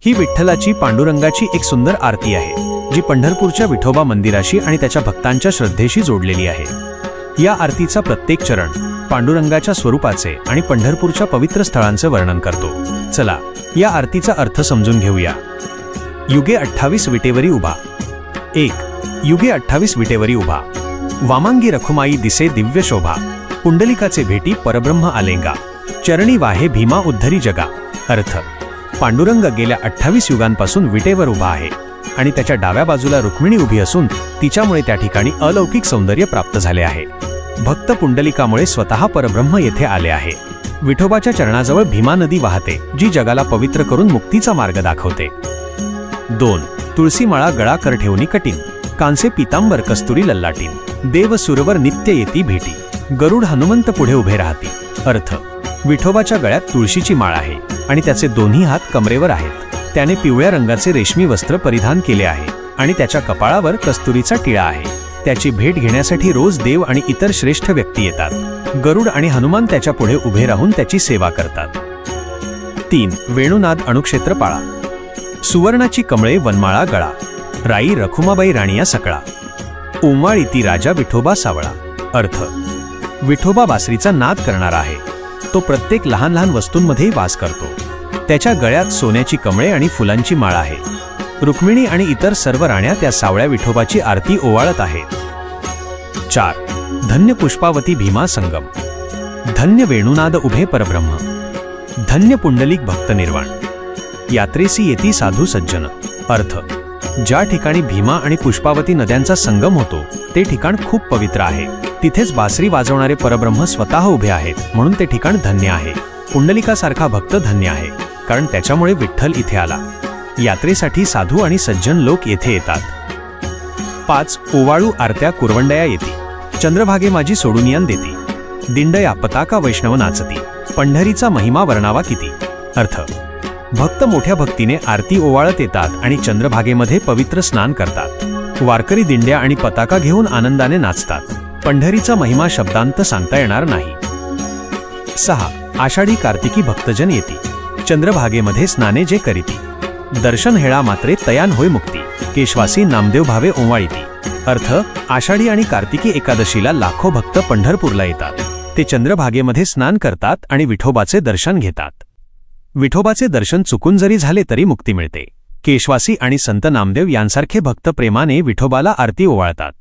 ही विठ्ठलाची पांडुरंगाची एक सुंदर आरती आहे जी पंढरपूरच्या विठोबा मंदिराशी आणि त्याच्या भक्तांच्या श्रद्धेशी जोडलेली आहे। या आरतीचा प्रत्येक चरण पांडुरंगाच्या स्वरूपाचे आणि पंढरपूरच्या पवित्र स्थळांचे वर्णन करतो। चला या आरतीचा अर्थ समजून घेऊया। युगे 28 विटेवरी उभा। 1 युगे 28 विटेवरी उभा। वामांगी रखुमाई दिसे दिव्य शोभा। पुंडलिकाचे भेटी परब्रह्म आलेंगा। चरणी वाहे भीमा उद्धरी जगा। अर्थ पांडुरंग गेल्या 28 युगांपासून विटेवर उभा आहे आणि त्याच्या डाव्या बाजूला रुक्मिणी उभी असून तिच्यामुळे त्या ठिकाणी अलौकिक सौंदर्य प्राप्त झाले आहे। भक्त पुंडलिकामुळे स्वतः परब्रह्म येथे आले आहे। विठोबाच्या चरणाजवळ भीमा नदी वाहते जी जगाला पवित्र करून मुक्तीचा मार्ग दाखवते। 2 तुळसी माळा गळा कर ठेवणी कटीन। कांसे पीतांबर कस्तुरी लल्लाटीन। देव सुरवर नित्य येती भेटी। गरुड हनुमंत पुढे उभे राहती। अर्थ विठोबाच्या गळ्यात तुळशीची माळ आहे आणि त्याचे दोन्ही हात कमरेवर आहेत। त्याने पिवळ्या रंगाचे रेशमी वस्त्र परिधान केले आहे आणि त्याच्या कपाळावर कस्तुरीचा टिळा आहे। त्याची भेट घेण्यासाठी रोज देव आणि इतर श्रेष्ठ व्यक्ती येतात। गरुड आणि हनुमान त्याच्या पुढे उभे राहून त्याची सेवा करतात। 3 वेणुनाद अणुक्षेत्र पाळा। सुवर्णाची कमळे वनमाळा गळा। राई रखुमाबाई राणिया सकळा। ओंवाळीती राजा विठोबा सावळा। अर्थ विठोबा बासरीचा नाद करणारा आहे। तो प्रत्येक लहान लहान वस्तूंमध्ये वास करतो। त्याच्या गळ्यात सोन्याची कमळे आणि फुलांची माळ आहे। रुक्मिणी आणि इतर सर्व राण्या त्या सावळ्या विठोबाची आरती ओवाळत आहेत। 4 धन्य पुष्पावती भीमा संगम। धन्य वेणुनाद उभे परब्रह्म। धन्य पुंडलिक भक्त निर्वाण। यात्रेसी येती साधू सज्जन। अर्थ ज्या ठिकाणी भीमा आणि पुष्पावती नद्यांचा संगम होतो ते ठिकाण खूप पवित्र आहे। तिथेच बासरी वाजवणारे परब्रह्म स्वतः उभे आहेत म्हणून ते ठिकाण धन्य आहे। पुंडलिकासारखा भक्त धन्य आहे कारण त्याच्यामुळे विठ्ठल इथे आला। यात्रेसाठी साधू आणि सज्जन लोक येथे येतात। 5 ओवाळू आरत्या कुरवंडया येती। चंद्रभागे माझी सोडून यान देती। दिंडया पताका वैष्णव नाचती। पंढरीचा महिमा वर्णावा किती। अर्थ भक्त मोठ्या भक्तीने आरती ओवाळत येतात आणि चंद्रभागेमध्ये पवित्र स्नान करतात। वारकरी दिंड्या आणि पताका घेऊन आनंदाने नाचतात। पंढरीचा महिमा शब्दांत सांगता येणार नाही। 6 आषाढी कार्तिकी भक्तजन येती। चंद्रभागेमध्ये स्नाने जे करीती। दर्शन हेळा मात्रे तयान होय मुक्ती। केशवासी नामदेव भावे ओंवाळीती। अर्थ आषाढी आणि कार्तिकी एकादशीला लाखो भक्त पंढरपूरला येतात। ते चंद्रभागेमध्ये स्नान करतात आणि विठोबाचे दर्शन घेतात। विठोबाचे दर्शन चुकून जरी झाले तरी मुक्ती मिळते। केशवासी आणि संत नामदेव यांसारखे भक्त प्रेमाने विठोबाला आरती ओवाळतात।